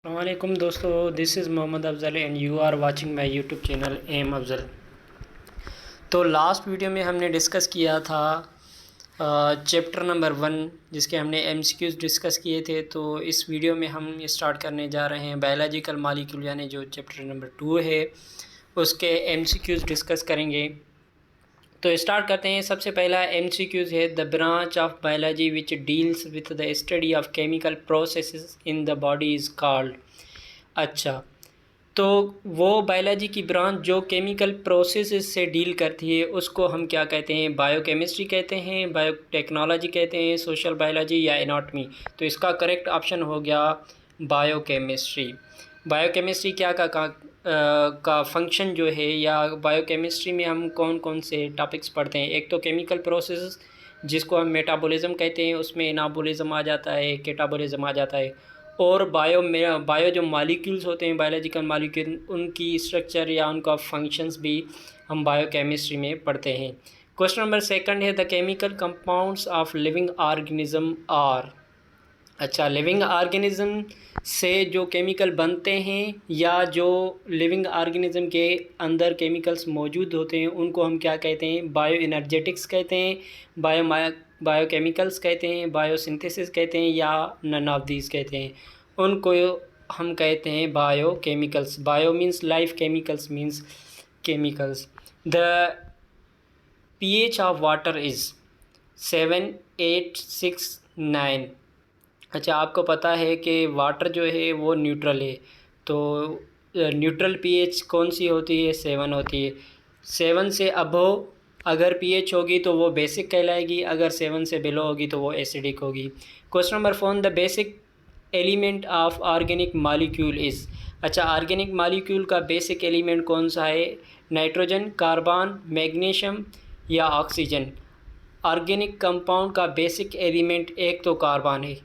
अस्सलामुअलैकुम दोस्तों, this is Mohammad Afzal and you are watching my YouTube channel M Afzal. तो last video में हमने डिस्कस किया था चैप्टर नंबर 1, जिसके हमने एमसीक्यूज़ डिस्कस किए थे। तो इस वीडियो में हम स्टार्ट करने जा रहे हैं बायोलॉजिकल मॉलिक्यूल, यानी जो चैप्टर नंबर 2 है उसके एमसीक्यूज़ डिस्कस करेंगे। तो स्टार्ट करते हैं। सबसे पहला एमसीक्यूज़ है, the branch of biology which deals with the study of chemical processes in the body is called. अच्छा, तो वो बायोलॉजी की ब्रांच जो केमिकल प्रोसेसेस से डील करती है उसको हम क्या कहते हैं? बायोकेमिस्ट्री कहते हैं, बायोटेक्नोलॉजी कहते हैं, सोशल बायोलॉजी या एनाटॉमी। तो इसका करेक्ट ऑप्शन हो गया बायोकेमिस्ट्री। बायोकेमिस्ट्री क्या का फंक्शन जो है, या बायोकेमिस्ट्री में हम कौन कौन से टॉपिक्स पढ़ते हैं? एक तो केमिकल प्रोसेस जिसको हम मेटाबॉलिज्म कहते हैं, उसमें एनाबॉलिज्म आ जाता है, कैटाबॉलिज्म आ जाता है। और बायो जो मॉलिक्यूल्स होते हैं, बायोलॉजिकल मॉलिक्यूल, उनकी स्ट्रक्चर या उनका फंक्शंस भी हम बायोकेमिस्ट्री में पढ़ते हैं। क्वेश्चन नंबर 2 है, the chemical compounds of living organism are. अच्छा, लिविंग ऑर्गेनिज्म से जो केमिकल बनते हैं या जो लिविंग ऑर्गेनिज्म के अंदर केमिकल्स मौजूद होते हैं उनको हम क्या कहते हैं? बायो एनर्जेटिक्स कहते हैं, बायोकेमिकल्स कहते हैं, बायोसिंथेसिस कहते हैं, या नन ऑफ दीज कहते हैं। उनको हम कहते हैं biochemicals. Bio means life, chemicals means chemicals. The pH of water is 7, 8, 6, 9। अच्छा, आपको पता है कि वाटर जो है वो न्यूट्रल है, तो न्यूट्रल पीएच कौन सी होती है? 7 होती है। 7 से अबव अगर पीएच होगी तो वो बेसिक कहलाएगी, अगर 7 से बिलो होगी तो वो एसिडिक होगी। Question number 4, the basic element of organic molecule is. अच्छा, ऑर्गेनिक मॉलिक्यूल का बेसिक एलिमेंट कौन सा है? नाइट्रोजन, कार्बन, मैग्नीशियम या ऑक्सीजन। ऑर्गेनिक कंपाउंड का बेसिक एलिमेंट एक तो कार्बन है,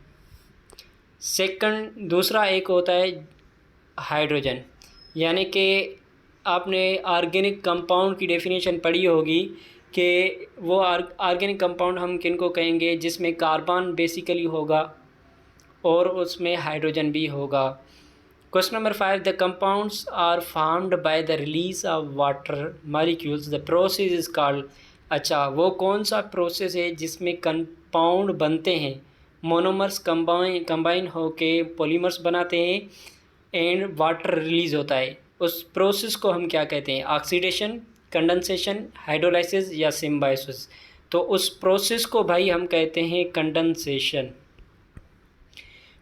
दूसरा एक होता है हाइड्रोजन। यानी कि आपने ऑर्गेनिक कंपाउंड की डेफिनेशन पढ़ी होगी कि वो ऑर्गेनिक कंपाउंड हम किन को कहेंगे? जिसमें कार्बन बेसिकली होगा और उसमें हाइड्रोजन भी होगा। Question number 5, the compounds are formed by the release of water molecules, the process is called. अच्छा, वो कौन सा प्रोसेस है जिसमें कंपाउंड बनते हैं, मोनोमर्स कंबाइन होके पॉलीमर्स बनाते हैं एंड वाटर रिलीज़ होता है? उस प्रोसेस को हम क्या कहते हैं? ऑक्सीडेशन, कंडेंसेशन, हाइड्रोलाइसिस या सिम्बायोसिस। तो उस प्रोसेस को भाई हम कहते हैं condensation.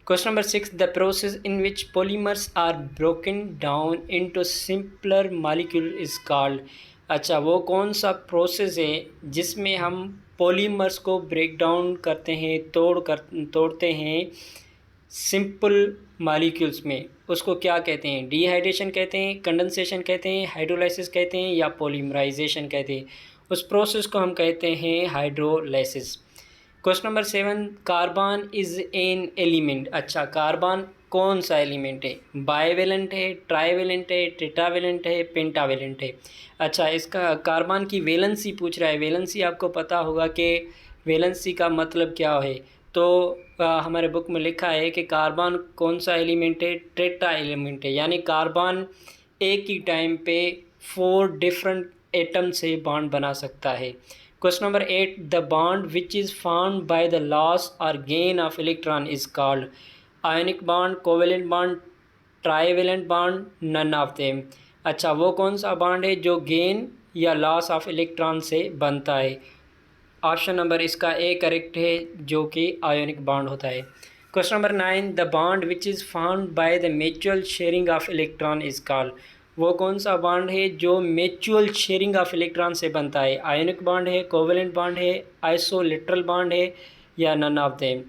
Question number 6, the process in which polymers are broken down into simpler molecule is called. अच्छा, वो कौन सा प्रोसेस है जिसमें हम पॉलीमर्स को ब्रेक डाउन करते हैं, तोड़ते हैं सिंपल मॉलिक्यूल्स में? उसको क्या कहते हैं? डिहाइड्रेशन कहते हैं, कंडेंसेशन कहते हैं, हाइड्रोलाइसिस कहते हैं, या पॉलीमराइजेशन कहते हैं? उस प्रोसेस को हम कहते हैं hydrolysis. Question number 7, carbon is an element. अच्छा, कार्बन कौन सा एलिमेंट है? बाइवेलेंट है, ट्राइवेलेंट है, टेट्रावेलेंट है, पेंटावेलेंट है? अच्छा, इसका कार्बन की वैलेंसी पूछ रहा है। वैलेंसी आपको पता होगा कि वैलेंसी का मतलब क्या है। तो हमारे बुक में लिखा है कि कार्बन कौन सा एलिमेंट है? टेट्रा एलिमेंट है, यानी कार्बन एक ही टाइम पे 4 डिफरेंट एटम से बॉन्ड बना सकता है। Question number 8, the bond which is formed by the loss और gain of electron is called. Ionic bond, covalent bond, trivalent bond, none of them. अच्छा, वो कौन सा बॉन्ड है जो गेन या लॉस ऑफ इलेक्ट्रॉन से बनता है? ऑप्शन नंबर इसका ए करेक्ट है, जो कि आयोनिक बॉन्ड होता है। Question number 9, the bond which is formed by the mutual sharing of electron is called. वो कौन सा बॉन्ड है जो म्यूचुअल शेयरिंग ऑफ इलेक्ट्रॉन से बनता है? आयोनिक बॉन्ड है, कोवेलेंट बॉन्ड है, आइसोलेटरल बॉन्ड है, या नन ऑफ देम?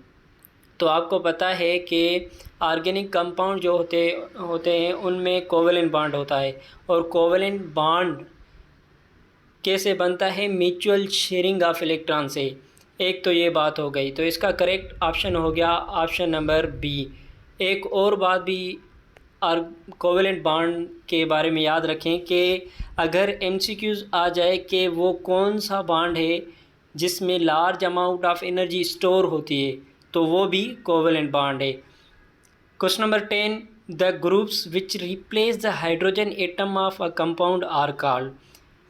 तो आपको पता है कि ऑर्गेनिक कंपाउंड जो होते हैं उनमें कोवेलेंट बॉन्ड होता है, और कोवेलेंट बॉन्ड कैसे बनता है? म्यूचुअल शेयरिंग ऑफ इलेक्ट्रॉन से। एक तो ये बात हो गई, तो इसका करेक्ट ऑप्शन हो गया ऑप्शन नंबर बी। एक और बात भी और कोवेलेंट बॉन्ड के बारे में याद रखें कि अगर एमसीक्यूज़ आ जाए कि वो कौन सा बॉन्ड है जिसमें large amount of energy store होती है, तो वो भी कोवेलेंट बॉन्ड है। Question number 10, the groups which replace the hydrogen atom of a compound are called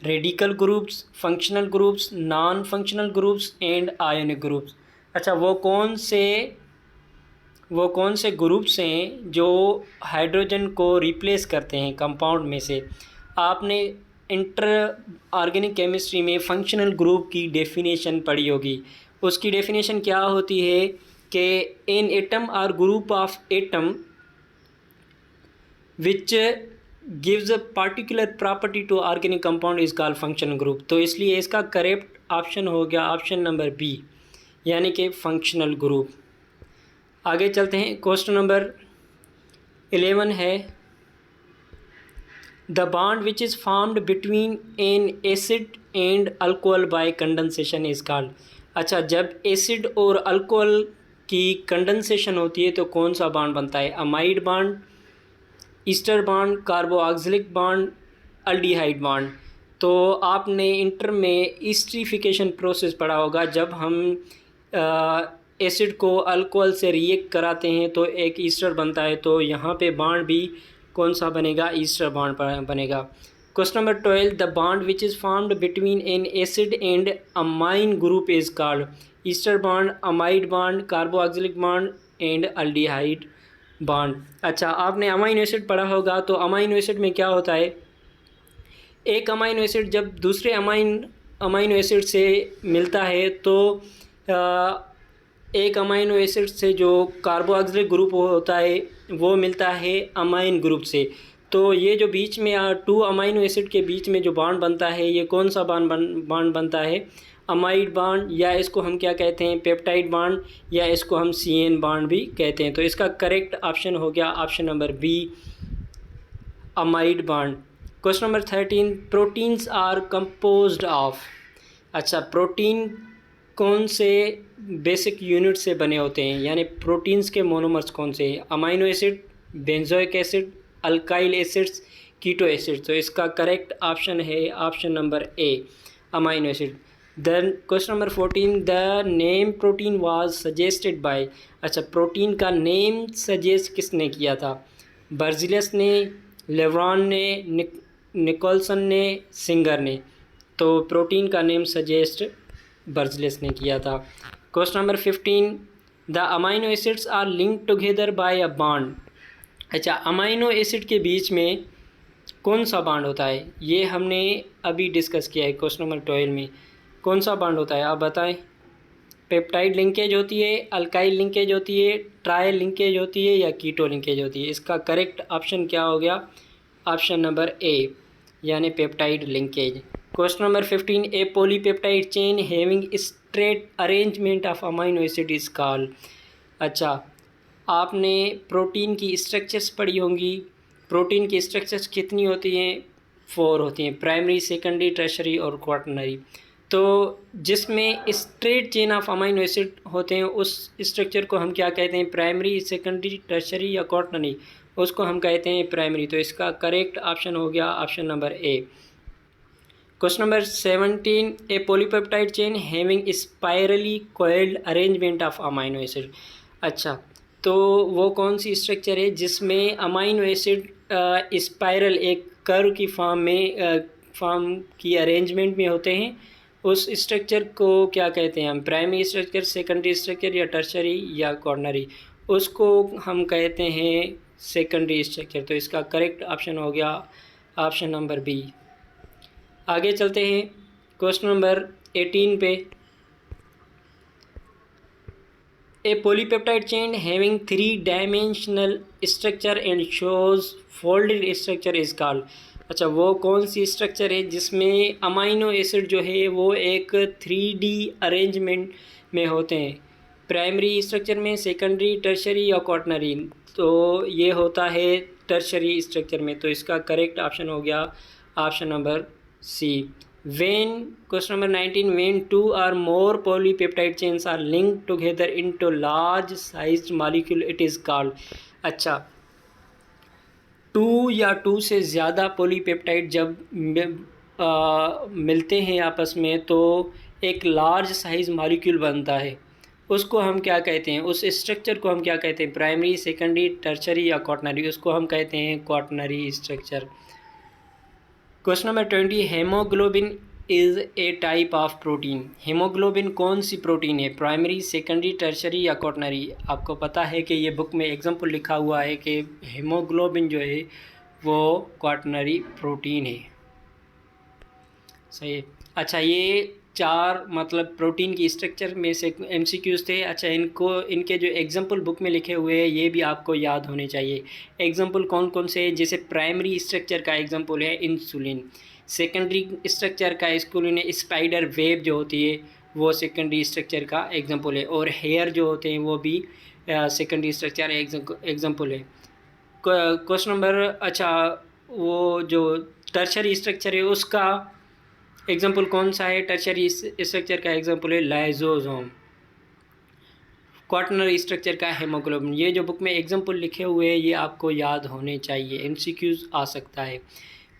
radical groups, functional groups, non-functional groups and ionic groups। अच्छा, वो कौन से ग्रुप्स हैं जो हाइड्रोजन को रिप्लेस करते हैं कंपाउंड में से। आपने इंटर ऑर्गेनिक केमिस्ट्री में फंक्शनल ग्रुप की डेफिनेशन पढ़ी होगी। उसकी डेफिनेशन क्या होती है कि एन एटम और group of atom which gives a particular property to organic compound is called functional group. तो इसलिए इसका करेक्ट ऑप्शन हो गया ऑप्शन नंबर बी, यानी कि फंक्शनल ग्रुप। आगे चलते हैं, क्वेश्चन नंबर 11 है the bond which is formed between N acid and alcohol bye condensation is called. अच्छा, जब एसिड और अल्कोहल की कंडेंसेशन होती है तो कौन सा बॉन्ड बनता है? Amide bond, ester bond, carboxylic bond, aldehyde bond. तो आपने इंटर में ईस्टरीफिकेशन प्रोसेस पढ़ा होगा। जब हम एसिड को अल्कोहल से रिएक्ट कराते हैं तो एक ईस्टर बनता है। तो यहाँ पे बॉन्ड भी कौन सा बनेगा? ईस्टर बॉन्ड बनेगा। Question number 12 the bond which is formed between N acid and amine group is called. Ester bond, amide bond, carboxylic bond and aldehyde bond. अच्छा, आपने अमाइनो एसिड पढ़ा होगा। तो अमाइनो एसिड में क्या होता है? एक अमाइनो एसिड जब दूसरे अमाइनो एसिड से मिलता है तो एक अमाइनो एसिड से जो कार्बोक्सिलिक ग्रुप होता है वो मिलता है अमाइन ग्रुप से। तो ये जो बीच में टू अमाइनो एसिड के बीच में जो बॉन्ड बनता है ये कौन सा बॉन्ड बनता है? अमाइड बॉन्ड, या इसको हम क्या कहते हैं? पेप्टाइड बॉन्ड, या इसको हम CN बॉन्ड भी कहते हैं। तो इसका करेक्ट ऑप्शन हो गया option number B, amide bond. Question number 13 proteins are composed of. अच्छा, प्रोटीन कौन से बेसिक यूनिट से बने होते हैं, यानी प्रोटीन्स के मोनोमर्स कौन से हैं? Amino acid, benzoic acid, alkyl acids, keto acid. तो इसका करेक्ट ऑप्शन है option number A, amino acid. Then question number 14 the name protein was suggested by. अच्छा, प्रोटीन का नेम सजेस्ट किसने किया था? बर्जिलस ने, लेब्रॉन ने, निकोलसन ने, सिंगर ने। तो प्रोटीन का नेम सजेस्ट बर्जिलस ने किया था। Question number 15 the amino acids are linked together by a bond. अच्छा, अमाइनो एसिड के बीच में कौन सा बॉन्ड होता है? ये हमने अभी डिस्कस किया है क्वेश्चन नंबर 12 में। कौन सा बॉन्ड होता है आप बताएं? पेप्टाइड लिंकेज होती है, अल्काइल लिंकेज होती है, ट्राई लिंकेज होती है, या कीटो लिंकेज होती है? इसका करेक्ट ऑप्शन क्या हो गया? ऑप्शन नंबर ए, यानी peptide linkage. Question number 15 A polypeptide chain having straight arrangement of amino acid is called. अच्छा, आपने प्रोटीन की स्ट्रक्चर्स पढ़ी होंगी। प्रोटीन की स्ट्रक्चर्स कितनी होती हैं? 4 होती हैं, प्राइमरी, सेकेंडरी, टर्शरी और क्वाटरनरी। तो जिसमें straight chain of amino acid होते हैं उस स्ट्रक्चर को हम क्या कहते हैं? प्राइमरी, सेकेंडरी, टर्शरी या क्वाटरनरी, उसको हम कहते हैं प्राइमरी। तो इसका करेक्ट ऑप्शन हो गया option number A. Question number 17 A polypeptide chain having spirally coiled arrangement of amino acid. अच्छा, तो वो कौन सी स्ट्रक्चर है जिसमें अमाइनो एसिड स्पाइरल, एक कर्व की फॉर्म की अरेंजमेंट में होते हैं? उस स्ट्रक्चर को क्या कहते हैं हम? प्राइमरी स्ट्रक्चर, सेकेंडरी स्ट्रक्चर, या टर्शरी या कॉर्नरी? उसको हम कहते हैं सेकेंडरी स्ट्रक्चर। तो इसका करेक्ट ऑप्शन हो गया ऑप्शन नंबर बी। आगे चलते हैं क्वेश्चन नंबर 18 पे। A polypeptide chain having 3 dimensional structure and shows folded structure is called. अच्छा, वो कौन सी स्ट्रक्चर है जिसमें अमाइनो एसिड जो है वो एक 3D अरेंजमेंट में होते हैं? प्राइमरी स्ट्रक्चर में, सेकेंडरी, टर्शरी या क्वाटरनरी? तो ये होता है टर्शरी स्ट्रक्चर में। तो इसका करेक्ट ऑप्शन हो गया option number C. When question number 19 when 2 or more polypeptide chains are linked together into large sized molecule it is called। अच्छा, 2 या 2 से ज़्यादा पॉलीपेप्टाइड जब मिलते हैं आपस में तो एक लार्ज साइज मॉलिक्यूल बनता है। उसको हम क्या कहते हैं, उस स्ट्रक्चर को हम क्या कहते हैं, प्राइमरी, सेकेंडरी, टर्शरी या क्वाटरनरी, उसको हम कहते हैं quaternary structure. Question number 20, haemoglobin is a type of protein. Haemoglobin कौन सी प्रोटीन है, प्राइमरी, सेकेंडरी, टर्शरी या क्वाटरनरी? आपको पता है कि ये बुक में एग्जांपल लिखा हुआ है कि हेमोग्लोबिन जो है वो क्वाटरनरी प्रोटीन है। सही है। अच्छा, ये 4 मतलब प्रोटीन की स्ट्रक्चर में से MCQs थे। अच्छा, इनके जो एग्जांपल बुक में लिखे हुए हैं ये भी आपको याद होने चाहिए। एग्जांपल कौन कौन से हैं? जैसे प्राइमरी स्ट्रक्चर का एग्जांपल है इंसुलिन, सेकेंडरी स्ट्रक्चर का इंसुलिन है स्पाइडर वेब जो होती है वो सेकेंडरी स्ट्रक्चर का एग्जांपल है, और हेयर जो होते हैं वो भी सेकेंडरी स्ट्रक्चर एग्जांपल है। क्वेश्चन नंबर, अच्छा वो जो टर्शरी स्ट्रक्चर है उसका एग्जाम्पल कौन सा है? टर्शरी स्ट्रक्चर का एग्जाम्पल है लाइजोसोम। क्वाटरनरी स्ट्रक्चर का हेमोग्लोबिन। ये जो बुक में एग्जाम्पल लिखे हुए हैं ये आपको याद होने चाहिए, MCQs आ सकता है।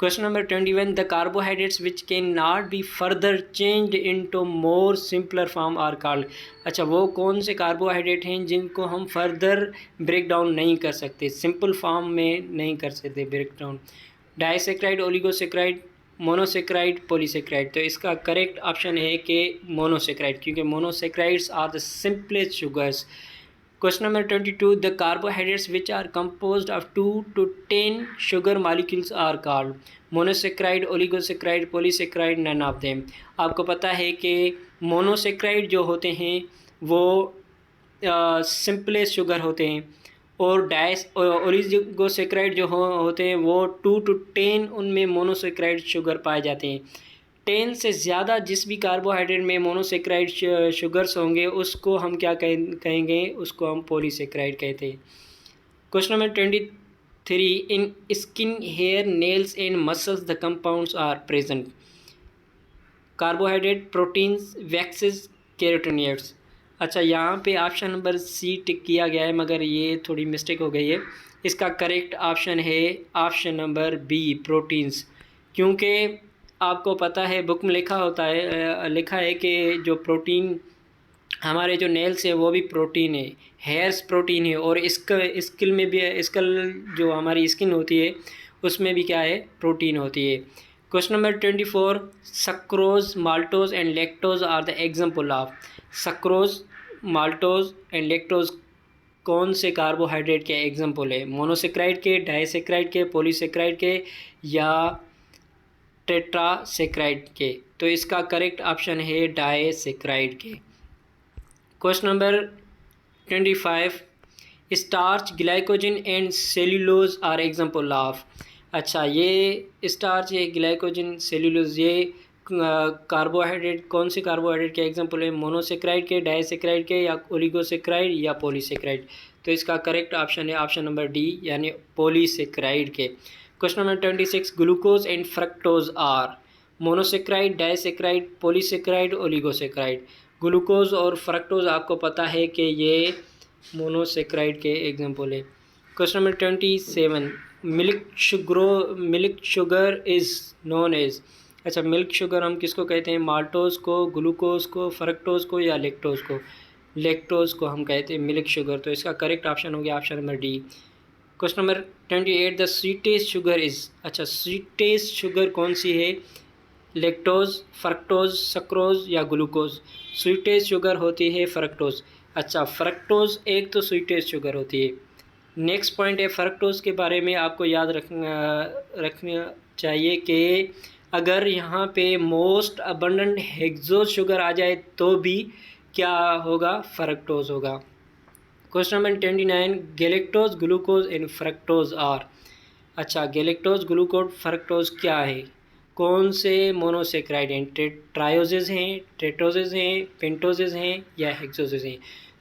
Question number 21, the carbohydrates which can not be further changed into more simpler form are called. अच्छा, वो कौन से कार्बोहाइड्रेट हैं जिनको हम फर्दर ब्रेक डाउन नहीं कर सकते, सिंपल फॉर्म में नहीं कर सकते break down? Disaccharide, oligosaccharide, monosaccharide, polysaccharide. तो इसका करेक्ट ऑप्शन है कि मोनोसेक्राइड, क्योंकि monosaccharides are the simplest sugars. Question number 22, the carbohydrates which are composed of 2 to 10 sugar molecules are called. Monosaccharide, oligosaccharide, polysaccharide, none of them. आपको पता है कि monosaccharide जो होते हैं वो सिंपलेस्ट शुगर होते हैं, और ओलिगोसेक्राइड जो होते हैं वो 2 to 10 उनमें मोनोसेक्राइड शुगर पाए जाते हैं। 10 से ज़्यादा जिस भी कार्बोहाइड्रेट में मोनोसेक्राइड शुगर्स होंगे उसको हम क्या कहेंगे, उसको हम पॉलीसेक्राइड कहते हैं। Question number 23, in skin, hair, nails and muscles the compounds are present. Carbohydrate, proteins, waxes, carotenoids. अच्छा, यहाँ पे ऑप्शन नंबर C टिक किया गया है मगर ये थोड़ी मिस्टेक हो गई है। इसका करेक्ट ऑप्शन है ऑप्शन नंबर B, प्रोटीन्स। क्योंकि आपको पता है बुक में लिखा है कि जो प्रोटीन हमारे जो नेल्स है वो भी प्रोटीन है, हेयर्स प्रोटीन है, और स्किल में भी स्किल जो हमारी स्किन होती है उसमें भी क्या है, प्रोटीन होती है। Question number 24, sucrose, maltose and lactose are the example of. Sucrose, maltose and lactose कौन से कार्बोहाइड्रेट के एग्जाम्पल है? मोनोसेक्राइड के, डाइसेक्राइड के, पॉलीसेक्राइड के या टेट्रासेक्राइड के? तो इसका करेक्ट ऑप्शन है डाइसेक्राइड के। Question number 25, starch, glycogen and cellulose are example of. अच्छा, ये स्टार्च, ये ग्लाइकोजन, सेल्यूलोज, ये कार्बोहाइड्रेट कौन से कार्बोहाइड्रेट के एग्जाम्पल है? मोनोसेक्राइड के, डाइसेक्राइड के या ओलिगोसेक्राइड या पॉलीसेक्राइड? तो इसका करेक्ट ऑप्शन है ऑप्शन नंबर D यानी पॉलीसेक्राइड के। Question number 26, glucose and fructose are monosaccharide, disaccharide, polysaccharide, oligosaccharide? Glucose और फ्रक्टोज आपको पता है कि ये मोनोसेक्राइड के एग्जाम्पल है। Question number 27, milk sugar is known as. अच्छा, मिल्क शुगर हम किसको कहते हैं? माल्टोज को, ग्लूकोज को, फ्रक्टोज को या लेक्टोज को? लेक्टोज को हम कहते हैं मिल्क शुगर। तो इसका करेक्ट ऑप्शन हो गया option number D। Question number 28, the sweetest sugar is. अच्छा, स्वीटेस्ट शुगर कौन सी है? लेक्टोज, फ्रक्टोज, सक्रोज या ग्लूकोज? स्वीटेस्ट शुगर होती है फ्रक्टोज। अच्छा, फ्रक्टोज एक तो स्वीटेस्ट शुगर होती है। नेक्स्ट पॉइंट है फ्रक्टोज के बारे में आपको याद रखना चाहिए कि अगर यहाँ पे मोस्ट अबंडेंट हेक्सोज शुगर आ जाए तो भी क्या होगा? फ्रक्टोज होगा। Question number 29, galactose, glucose and fructose are. अच्छा, गैलेक्टोज, ग्लूकोज, फ्रक्टोज क्या है? कौन से मोनोसेक्राइड हैं? ट्रायोजेज हैं, टेट्रोजेज हैं, पेंटोजेज हैं या हेक्सोजेज हैं?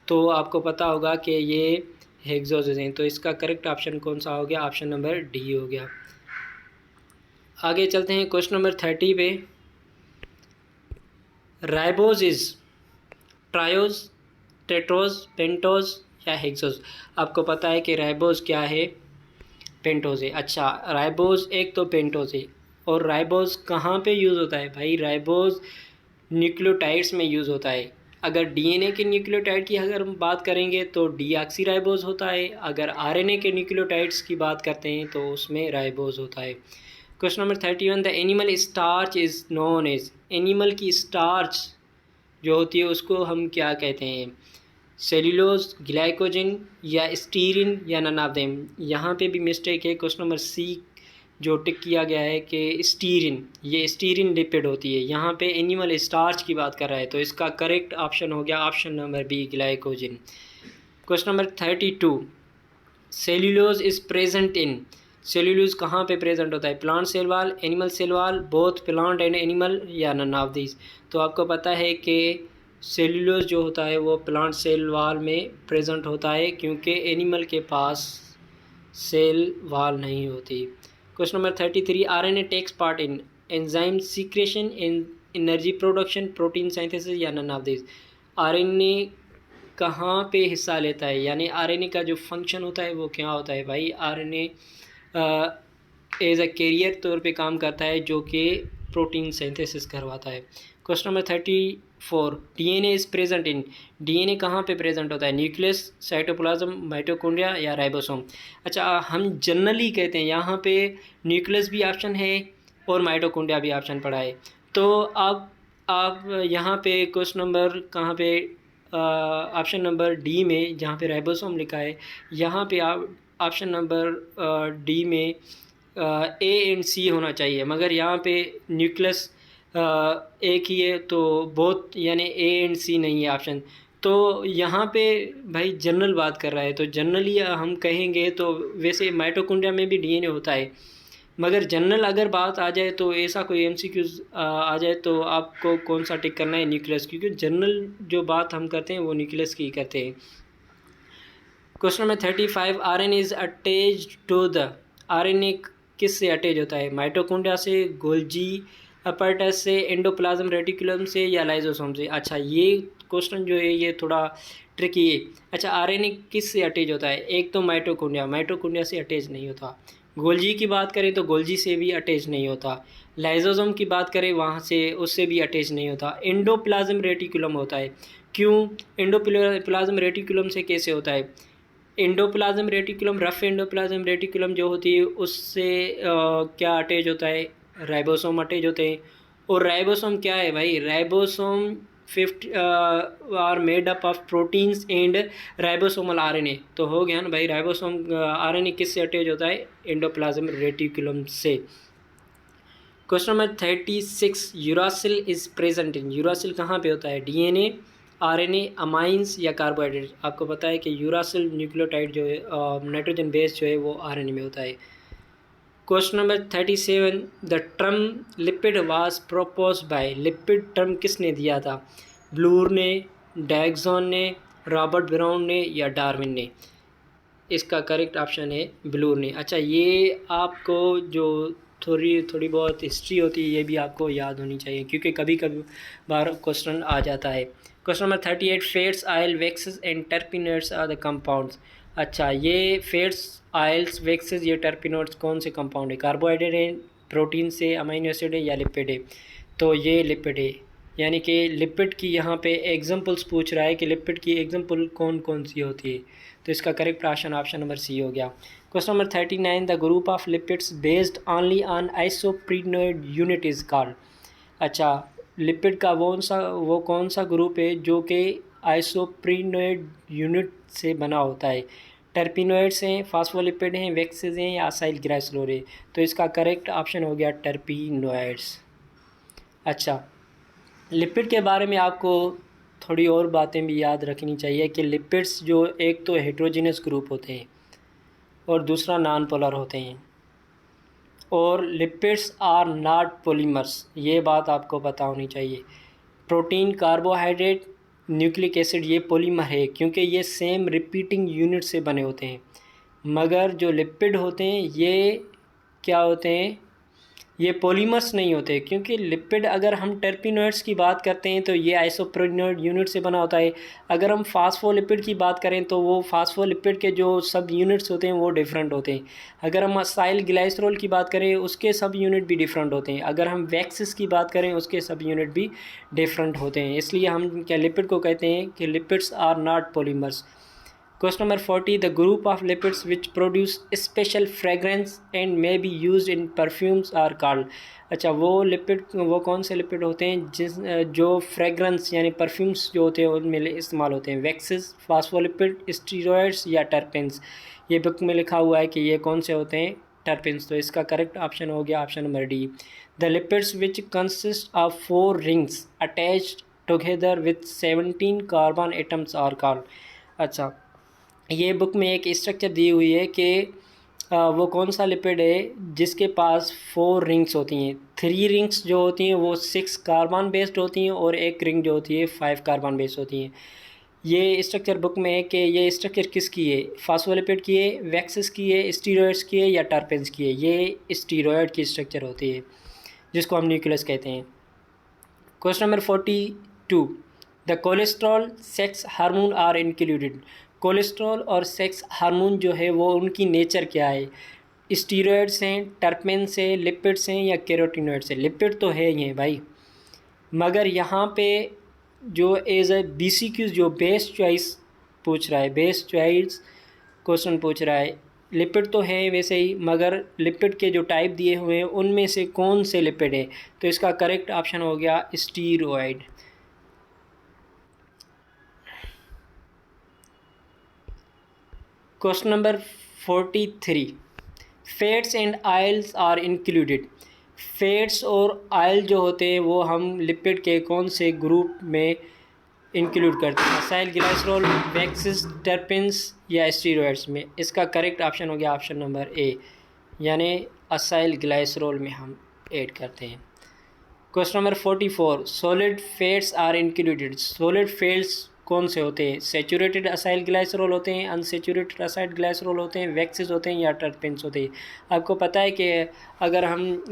तो आपको पता होगा कि ये हेक्सोजेज हैं। तो इसका करेक्ट ऑप्शन कौन सा हो गया? ऑप्शन नंबर D हो गया। आगे चलते हैं क्वेश्चन नंबर 30 पे। Ribose is triose, tetrose, pentose या हेक्सोज? आपको पता है कि राइबोज क्या है? पेंटोज है। अच्छा, राइबोज एक तो पेंटोज है, और राइबोज कहाँ पे यूज़ होता है भाई? राइबोज न्यूक्लियोटाइड्स में यूज़ होता है। अगर डीएनए के न्यूक्लियोटाइड की अगर हम बात करेंगे तो डीऑक्सीराइबोज होता है। अगर आरएनए के न्यूक्लियोटाइड्स की बात करते हैं तो उसमें राइबोज होता है। Question number 31, the animal starch is known as, animal की स्टार्च जो होती है उसको हम क्या कहते हैं? सेल्यूलोज, ग्लाइकोजन या स्टीरिन या नन ऑफ देम। यहाँ पे भी मिस्टेक है। क्वेश्चन नंबर सी जो टिक किया गया है कि स्टीरिन, ये स्टीरिन लिपिड होती है। यहाँ पे एनिमल स्टार्च की बात कर रहा है, तो इसका करेक्ट ऑप्शन हो गया option number B, glycogen. Question number 32, cellulose is present in, cellulose कहाँ पे प्रेजेंट होता है? Plant cell wall, animal cell wall, both plant and animal या नन ऑफ दिस। तो आपको पता है कि सेल्यूलोज जो होता है वो प्लांट सेल वाल में प्रेजेंट होता है, क्योंकि एनिमल के पास सेल वाल नहीं होती। Question number 33, RNA takes part in enzyme secretion, in energy production, protein synthesis या नन ऑफ दिस। आरएनए कहाँ पे हिस्सा लेता है, यानी आरएनए का जो फंक्शन होता है वो क्या होता है भाई? आरएनए एज अ कैरियर तौर पे काम करता है जो कि प्रोटीन सिंथेसिस करवाता है। Question number 34, DNA is present in, DNA कहाँ पे प्रेजेंट होता है? न्यूक्लियस, साइटोप्लाज्म, माइटोकॉन्ड्रिया या राइबोसोम। अच्छा, हम जनरली कहते हैं यहाँ पे न्यूक्लियस भी ऑप्शन है और माइटोकॉन्ड्रिया भी ऑप्शन पड़ा है। तो आप यहाँ पे क्वेश्चन नंबर कहाँ पे, ऑप्शन नंबर डी में जहाँ पे राइबोसोम लिखा है, यहाँ पे आप ऑप्शन नंबर डी में ए एंड सी होना चाहिए, मगर यहाँ पे न्यूक्लियस एक ही है, तो बोथ यानी ए एंड सी नहीं है ऑप्शन। तो यहाँ पे भाई जनरल बात कर रहा है, तो जनरली हम कहेंगे तो वैसे माइटोकॉन्ड्रिया में भी डीएनए होता है, मगर जनरल अगर बात आ जाए तो ऐसा कोई एमसीक्यूज आ जाए तो आपको कौन सा टिक करना है? न्यूक्लियस, क्योंकि जनरल जो बात हम करते हैं वो न्यूक्लियस की करते हैं। Question number 35, RNA is attached to the, RNA किस से अटैच होता है? माइटोकॉन्ड्रिया से, गोल्जी अपैरेटस से, एंडोप्लाज्म रेटिकुलम से या लाइजोसोम से। अच्छा, ये क्वेश्चन जो है ये थोड़ा ट्रिकी है। अच्छा, आरएनए किस से अटैच होता है? एक तो माइटोकॉन्ड्रिया, माइटोकॉन्ड्रिया से अटैच नहीं होता। गोल्जी की बात करें तो गोल्जी से भी अटैच नहीं होता। लाइजोसोम की बात करें वहाँ से, उससे भी अटैच नहीं होता। एंडोप्लाज्म रेटिकुलम होता है। क्यों? एंडोप्लाज्म रेटिकुलम से कैसे होता है? Endoplasm reticulum, rough endoplasm reticulum जो होती है उससे क्या अटैच होता है? राइबोसोम अटैच होते हैं। और राइबोसोम क्या है भाई? Ribosome 50 are made up of proteins and ribosomal RNA. तो हो गया ना भाई, राइबोसोम आरएनए किससे अटैच होता है? एंडोप्लाज्म रेटिकुलम से। Question number 36, uracil is present in, uracil कहाँ पे होता है? डीएनए, आरएनए, अमाइंस या कार्बोहाइड्रेट। आपको पता है कि यूरासिल न्यूक्लियोटाइड जो है नाइट्रोजन बेस जो है वो आरएनए में होता है। Question number 37, the term lipid was propose by, lipid term किसने दिया था? ब्लूर ने, डैग्जॉन ने, रॉबर्ट ब्राउन ने या डार्विन ने। इसका करेक्ट ऑप्शन है ब्लूर ने। अच्छा, ये आपको जो थोड़ी बहुत हिस्ट्री होती है ये भी आपको याद होनी चाहिए, क्योंकि कभी कभी बार क्वेश्चन आ जाता है। Question number 38, fats, oil, waxes and terpenoids are the compounds. अच्छा, ये फैट्स, ऑयल्स, वैक्सेस, ये टर्पिनोइड्स कौन से कंपाउंड है? कार्बोहाइड्रेट है, प्रोटीन से, अमीनो एसिड है या लिपिड है? तो ये लिपिड है, यानी कि लिपिड की यहाँ पे एग्जांपल्स पूछ रहा है कि लिपिड की एग्जांपल कौन कौन सी होती है। तो इसका करेक्ट ऑप्शन नंबर सी हो गया। Question number 39, the group of lipids based only on isoprenoid unit is called. अच्छा, लिपिड का वो कौन सा ग्रुप है जो कि आइसोप्रीनोइड यूनिट से बना होता है? टर्पिनोइड्स हैं, फास्फोलिपिड हैं, वैक्सेस हैं या असाइल ग्लाइसरोल है? तो इसका करेक्ट ऑप्शन हो गया टर्पिनोइड्स। अच्छा, लिपिड के बारे में आपको थोड़ी और बातें भी याद रखनी चाहिए कि लिपिड्स जो एक तो हेट्रोजीनियस ग्रुप होते हैं और दूसरा नॉन पोलर होते हैं, और लिपिड्स आर नॉट पॉलीमर्स, ये बात आपको पता होनी चाहिए। प्रोटीन, कार्बोहाइड्रेट, न्यूक्लिक एसिड ये पॉलीमर है क्योंकि ये सेम रिपीटिंग यूनिट से बने होते हैं, मगर जो लिपिड होते हैं ये क्या होते हैं? ये पॉलीमर्स नहीं होते, क्योंकि लिपिड अगर हम टर्पिनोइड्स की बात करते हैं तो ये आइसोप्रोनोइड यूनिट से बना होता है। अगर हम फास्फोलिपिड की बात करें तो वो फास्फोलिपिड के जो सब यूनिट्स होते हैं वो डिफरेंट होते हैं। अगर हम असाइल ग्लाइसरॉल की बात करें उसके सब यूनिट भी डिफरेंट होते हैं। अगर हम वैक्सेस की बात करें उसके सब यूनिट भी डिफरेंट होते हैं। इसलिए हम क्या लिपिड को कहते हैं कि lipids are not polymers. Question number 40. The group of lipids which produce special fragrance and may be used in perfumes are called. अच्छा, वो लिपिड वो कौन से लिपिड होते हैं जो फ्रेगरेंस यानी परफ्यूम्स जो होते हैं उनमें इस्तेमाल होते हैं? वैक्सेस, फास्फोलिपिड, स्टीरॉयड्स या टर्पेंस। ये बुक में लिखा हुआ है कि ये कौन से होते हैं? टर्पेंस। तो इसका करेक्ट ऑप्शन हो गया option number D. The lipids which consist of 4 rings attached together with 17 carbon atoms are called. अच्छा, ये बुक में एक स्ट्रक्चर दी हुई है कि वो कौन सा लिपिड है जिसके पास 4 रिंग्स होती हैं। 3 रिंग्स जो होती हैं वो 6 कार्बन बेस्ड होती हैं और एक रिंग जो होती है 5 कार्बन बेस्ड होती हैं। ये स्ट्रक्चर बुक में है कि ये स्ट्रक्चर किसकी है? फास्फोलिपिड की है, वैक्सेस की है, स्टीरॉयड्स की है या टर्पेंस की है? ये स्टीरॉयड की स्ट्रक्चर होती है जिसको हम न्यूक्लियस कहते हैं। Question number 42. The cholesterol sex hormone are included. Cholesterol और सेक्स हार्मोन जो है वो उनकी नेचर क्या है? स्टीरॉयड्स हैं, टर्पेंस हैं, लिपिड्स हैं या कैरोटीनॉइड्स हैं? लिपिड तो है ही भाई, मगर यहाँ पे जो एज ए BCQ जो बेस्ट चॉइस पूछ रहा है, बेस्ट चॉइस क्वेश्चन पूछ रहा है, लिपिड तो है वैसे ही, मगर लिपिड के जो टाइप दिए हुए हैं उनमें से कौन से लिपिड है? तो इसका करेक्ट ऑप्शन हो गया steroid. Question number 43. Fats and oils are included. Fats और आयल जो होते हैं वो हम लिपिड के कौन से ग्रुप में इंक्लूड करते हैं? असाइल ग्लाइसरॉल, वैक्सेस, टर्पेंस या स्टीरॉयड्स में? इसका करेक्ट ऑप्शन हो गया ऑप्शन नंबर ए, यानी असाइल ग्लाइसरॉल में हम ऐड करते हैं। Question number 44. Solid fats are included. Solid fats कौन से होते हैं? सेचूरेटेड असाइल ग्लाइसरॉल होते हैं, अनसेचूरेटेड असाइल ग्लाइसरॉल होते हैं, वैक्सेस होते हैं या टर्पेंस होते हैं? आपको पता है कि अगर हम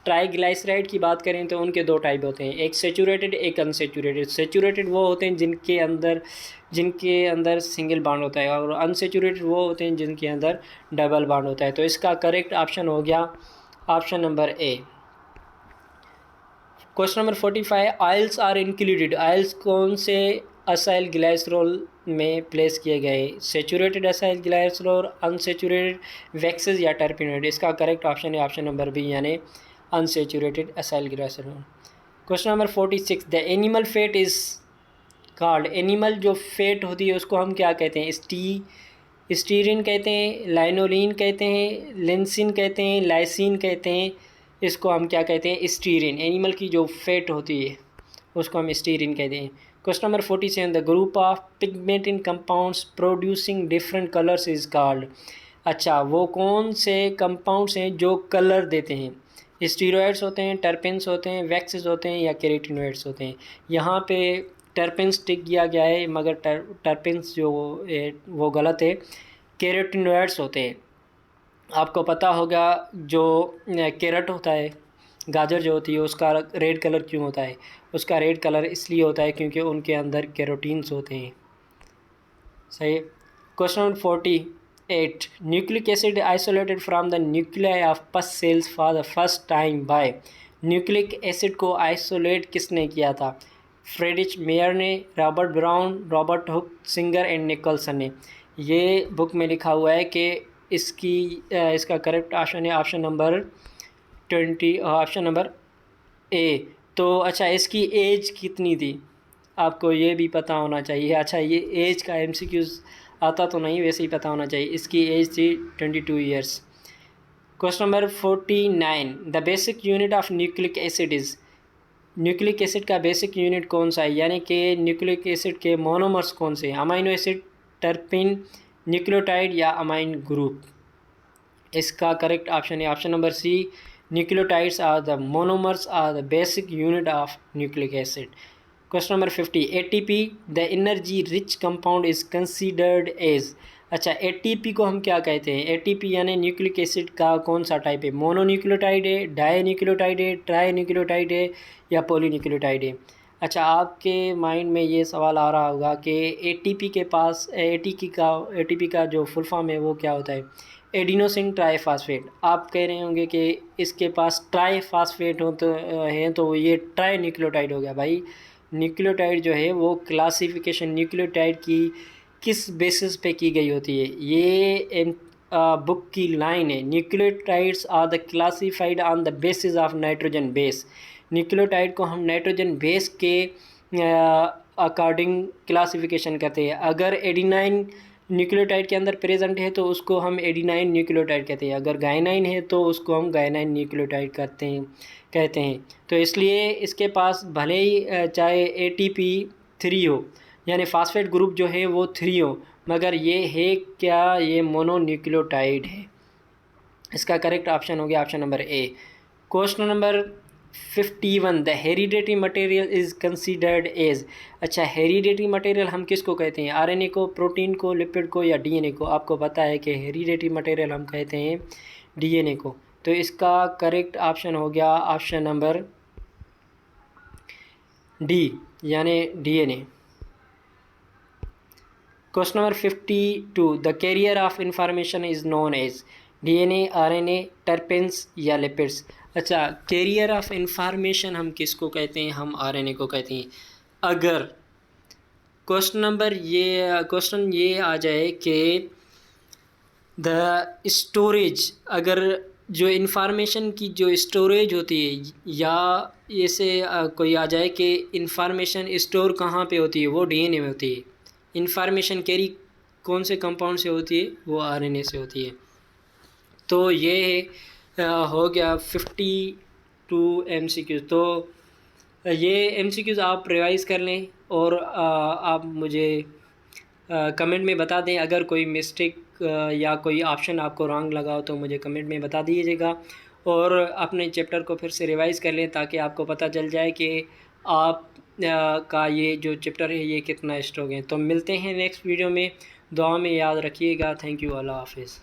ट्राईग्लाइसराइड की बात करें तो उनके 2 टाइप होते हैं, एक सेचूरेटेड एक अनसेचूरेटेड। सेचूरेटेड वो होते हैं जिनके अंदर सिंगल बॉन्ड होता है, और अनसेचूरेटेड वो होते हैं जिनके अंदर डबल बॉन्ड होता है। तो इसका करेक्ट ऑप्शन हो गया option number A. Question number 45. Oils are included. Oils कौन से असाइल ग्लाइसरॉल में प्लेस किए गए? Saturated acyl glycerol, unsaturated, waxes या टर्पेनोइड? इसका करेक्ट ऑप्शन है ऑप्शन नंबर बी, यानी unsaturated acyl glycerol. Question number 46. The animal fat is called. Animal जो फैट होती है उसको हम क्या कहते हैं? स्टीरिन कहते हैं, लाइनोलिन कहते हैं, लिंसिन कहते हैं, लाइसिन कहते हैं। इसको हम क्या कहते हैं? स्टीरिन। एनिमल की जो फैट होती है उसको हम स्टीरिन कहते हैं। Question number 47. The group of pigmented compounds producing different colours is called. अच्छा, वो कौन से कंपाउंड्स हैं जो कलर देते हैं? स्टीरॉयड्स होते हैं, टर्पेंस होते हैं, वैक्सेस होते हैं या कैरोटीनॉइड्स होते हैं? यहाँ पे टर्पेंस टिक किया गया है, मगर टर्पेंस जो वो गलत है, कैरोटीनॉइड्स होते हैं। आपको पता होगा जो कैरेट होता है, गाजर जो होती है, उसका रेड कलर क्यों होता है? उसका रेड कलर इसलिए होता है क्योंकि उनके अंदर कैरोटीन्स होते हैं। सही। Question number 48. Nucleic acid isolated from the nuclei of pus cells for the first time by. Nucleic acid को आइसोलेट किसने किया था? फ्रेडरिच मेयर ने, Robert Brown, Robert Hooke, Singer and Nicolson ने। ये बुक में लिखा हुआ है कि इसका करेक्ट ऑप्शन है option number 20, option number A. तो अच्छा, इसकी एज कितनी थी? आपको ये भी पता होना चाहिए। अच्छा, ये एज का MCQ आता तो नहीं, वैसे ही पता होना चाहिए। इसकी एज थी 22 years. Question number 49. The basic unit of nucleic acid is. Nucleic acid का बेसिक यूनिट कौन सा है? यानी कि न्यूक्लिक एसिड के मोनोमर्स कौन से हैं? अमाइनो एसिड, टर्पिन, न्यूक्लियोटाइड या अमाइन ग्रुप? इसका करेक्ट ऑप्शन है option number C, nucleotides are the monomers are the basic unit of nucleic acid. Question number 50. ATP the energy rich compound is considered as. अच्छा, ATP को हम क्या कहते हैं? ATP यानी न्यूक्लिक एसिड का कौन सा टाइप है? मोनोन्यूक्लियोटाइड है, डाइन्यूक्लियोटाइड है, ट्राइन्यूक्लियोटाइड है या पॉलीन्यूक्लियोटाइड है? अच्छा, आपके माइंड में ये सवाल आ रहा होगा कि एटीपी के पास एटीपी का जो फुल फॉर्म है वो क्या होता है? Adenosine triphosphate. आप कह रहे होंगे कि इसके पास ट्राईफॉस्फेट हो तो हैं तो ये ट्राई न्यूक्लियोटाइड हो गया। भाई, न्यूक्लियोटाइड जो है वो क्लासिफिकेशन न्यूक्लियोटाइड की किस बेसिस पे की गई होती है? ये बुक की लाइन है, nucleotides are the classified on the basis of nitrogen base. Nucleotide को हम नाइट्रोजन बेस के अकॉर्डिंग क्लासिफिकेशन करते हैं। अगर एडिनाइन न्यूक्लियोटाइड के अंदर प्रेजेंट है तो उसको हम एडिनाइन न्यूक्लियोटाइड कहते हैं। अगर गायनाइन है तो उसको हम गायनाइन न्यूक्लियोटाइड कहते हैं। तो इसलिए इसके पास भले ही चाहे एटीपी 3 हो, यानी फास्फेट ग्रुप जो है वो 3 हो, मगर ये है क्या? ये मोनोन्यूक्लियोटाइड है। इसका करेक्ट ऑप्शन हो गया option number A. Question number 51, the hereditary material is considered as. अच्छा, हेरिडेटरी मटेरियल हम किसको कहते हैं? आरएनए को, प्रोटीन को, लिपिड को या डीएनए को? आपको पता है कि हेरिडेटरी मटेरियल हम कहते हैं डीएनए को। तो इसका करेक्ट ऑप्शन हो गया ऑप्शन नंबर डी, यानी DNA. Question number 52, the carrier of information is known as. DNA, RNA, terpenes या लिपिड्स? अच्छा, कैरियर ऑफ इंफॉर्मेशन हम किसको कहते हैं? हम आरएनए को कहते हैं। अगर क्वेश्चन ये आ जाए कि द स्टोरेज, अगर जो इंफॉर्मेशन की जो स्टोरेज होती है, या ऐसे कोई आ जाए कि इंफॉर्मेशन स्टोर कहाँ पे होती है? वो डीएनए में होती है। इंफॉर्मेशन कैरी कौन से कंपाउंड से होती है? वो आरएनए से होती है। तो ये हो गया 52 MCQs। तो ये MCQs आप रिवाइज़ कर लें और आप मुझे कमेंट में बता दें। अगर कोई मिस्टेक या कोई ऑप्शन आपको रॉन्ग लगा हो तो मुझे कमेंट में बता दीजिएगा, और अपने चैप्टर को फिर से रिवाइज़ कर लें ताकि आपको पता चल जाए कि आप का ये जो चैप्टर है ये कितना स्ट्रॉन्ग है। तो मिलते हैं नेक्स्ट वीडियो में। दुआ में याद रखिएगा। Thank you. अल्लाह हाफिज़।